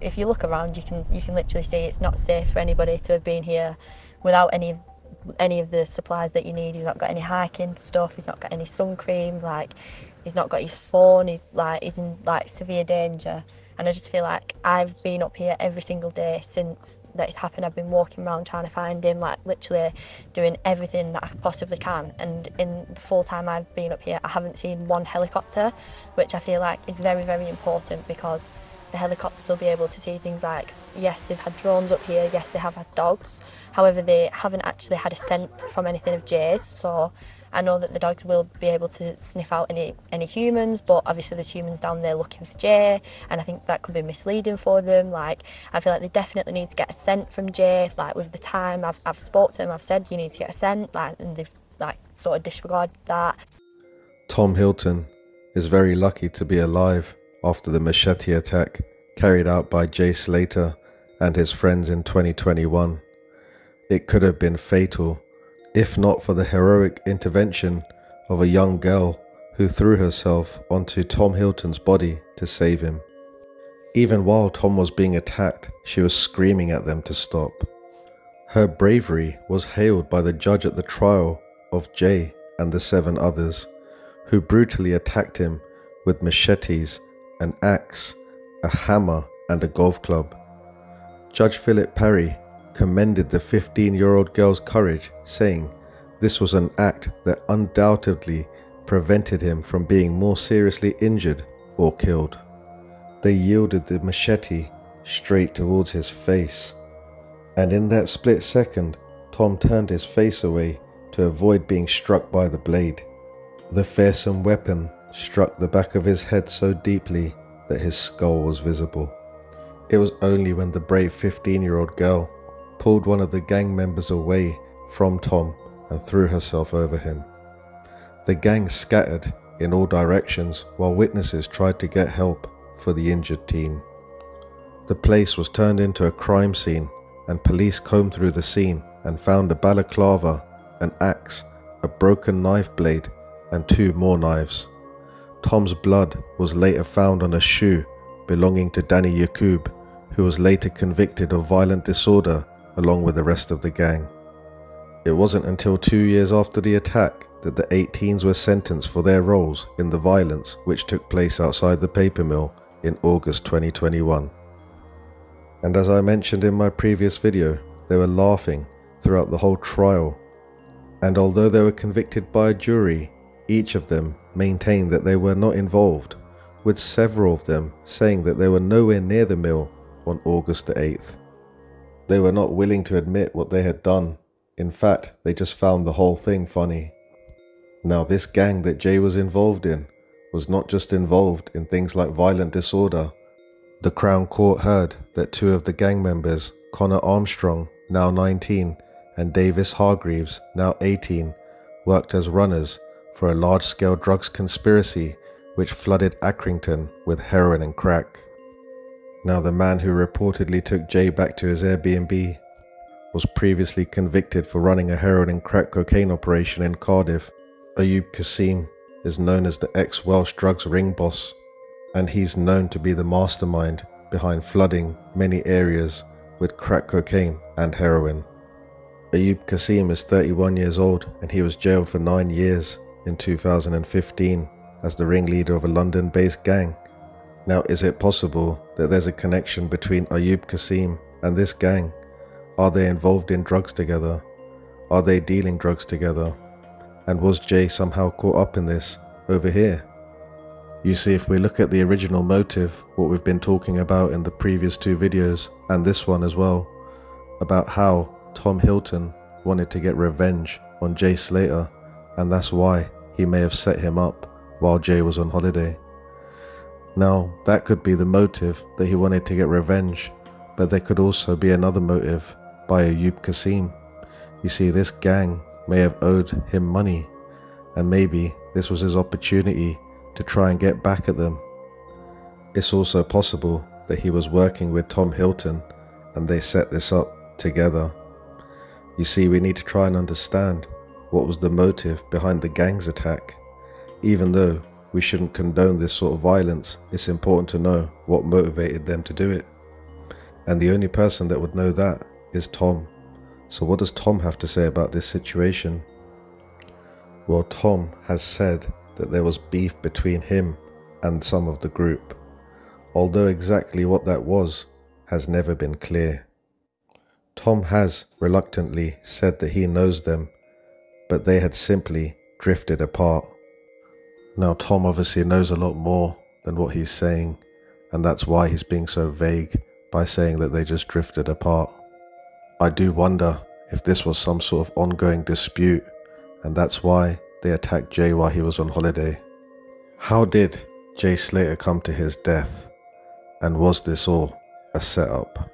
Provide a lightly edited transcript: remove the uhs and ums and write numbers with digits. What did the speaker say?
if you look around, you can literally see it's not safe for anybody to have been here without any of the supplies that you need. He's not got any hiking stuff, he's not got any sun cream, like he's not got his phone, he's in like severe danger. And I just feel like I've been up here every single day since that it's happened. I've been walking around trying to find him, like literally doing everything that I possibly can. And in the full time I've been up here, I haven't seen one helicopter, which I feel like is very, very important, because the helicopters will be able to see things like, yes, they've had drones up here, yes, they have had dogs. However, they haven't actually had a scent from anything of Jay's. So I know that the dogs will be able to sniff out any humans, but obviously there's humans down there looking for Jay, and I think that could be misleading for them. Like, I feel like they definitely need to get a scent from Jay. Like, with the time I've spoke to them, I've said you need to get a scent, like, and they've like sort of disregarded that. Tom Hilton is very lucky to be alive after the machete attack carried out by Jay Slater and his friends in 2021. It could have been fatal if not for the heroic intervention of a young girl who threw herself onto Tom Hilton's body to save him. Even while Tom was being attacked, she was screaming at them to stop. Her bravery was hailed by the judge at the trial of Jay and the 7 others, who brutally attacked him with machetes, an axe, a hammer and a golf club. Judge Philip Parry commended the 15-year-old girl's courage, saying this was an act that undoubtedly prevented him from being more seriously injured or killed. They yielded the machete straight towards his face, and in that split second, Tom turned his face away to avoid being struck by the blade. The fearsome weapon struck the back of his head so deeply that his skull was visible. It was only when the brave 15-year-old girl pulled one of the gang members away from Tom and threw herself over him. The gang scattered in all directions while witnesses tried to get help for the injured teen. The place was turned into a crime scene, and police combed through the scene and found a balaclava, an axe, a broken knife blade, and 2 more knives. Tom's blood was later found on a shoe belonging to Danny Yaqub, who was later convicted of violent disorder along with the rest of the gang. It wasn't until 2 years after the attack that the 8 teens were sentenced for their roles in the violence which took place outside the paper mill in August 2021. And as I mentioned in my previous video, they were laughing throughout the whole trial. And although they were convicted by a jury, each of them maintained that they were not involved, with several of them saying that they were nowhere near the mill on August the 8th. They were not willing to admit what they had done. In fact, they just found the whole thing funny. Now, this gang that Jay was involved in was not just involved in things like violent disorder. The Crown Court heard that 2 of the gang members, Connor Armstrong, now 19, and Davis Hargreaves, now 18, worked as runners for a large-scale drugs conspiracy which flooded Accrington with heroin and crack. Now, the man who reportedly took Jay back to his Airbnb was previously convicted for running a heroin and crack cocaine operation in Cardiff. Ayub Qassim is known as the ex-Welsh drugs ring boss, and he's known to be the mastermind behind flooding many areas with crack cocaine and heroin. Ayub Qassim is 31 years old, and he was jailed for 9 years in 2015 as the ringleader of a London-based gang. Now, is it possible that there's a connection between Ayub Qassim and this gang? Are they involved in drugs together? Are they dealing drugs together? And was Jay somehow caught up in this over here? You see, if we look at the original motive, what we've been talking about in the previous 2 videos, and this one as well, about how Tom Hilton wanted to get revenge on Jay Slater, and that's why he may have set him up while Jay was on holiday. Now, that could be the motive, that he wanted to get revenge, but there could also be another motive by Ayub Qassim. You see, this gang may have owed him money, and maybe this was his opportunity to try and get back at them. It's also possible that he was working with Tom Hilton and they set this up together. You see, we need to try and understand what was the motive behind the gang's attack. Even though we shouldn't condone this sort of violence, it's important to know what motivated them to do it. And the only person that would know that is Tom. So what does Tom have to say about this situation? Well, Tom has said that there was beef between him and some of the group, although exactly what that was has never been clear. Tom has reluctantly said that he knows them, but they had simply drifted apart. Now Tom obviously knows a lot more than what he's saying, and that's why he's being so vague by saying that they just drifted apart. I do wonder if this was some sort of ongoing dispute, and that's why they attacked Jay while he was on holiday. How did Jay Slater come to his death? And was this all a setup?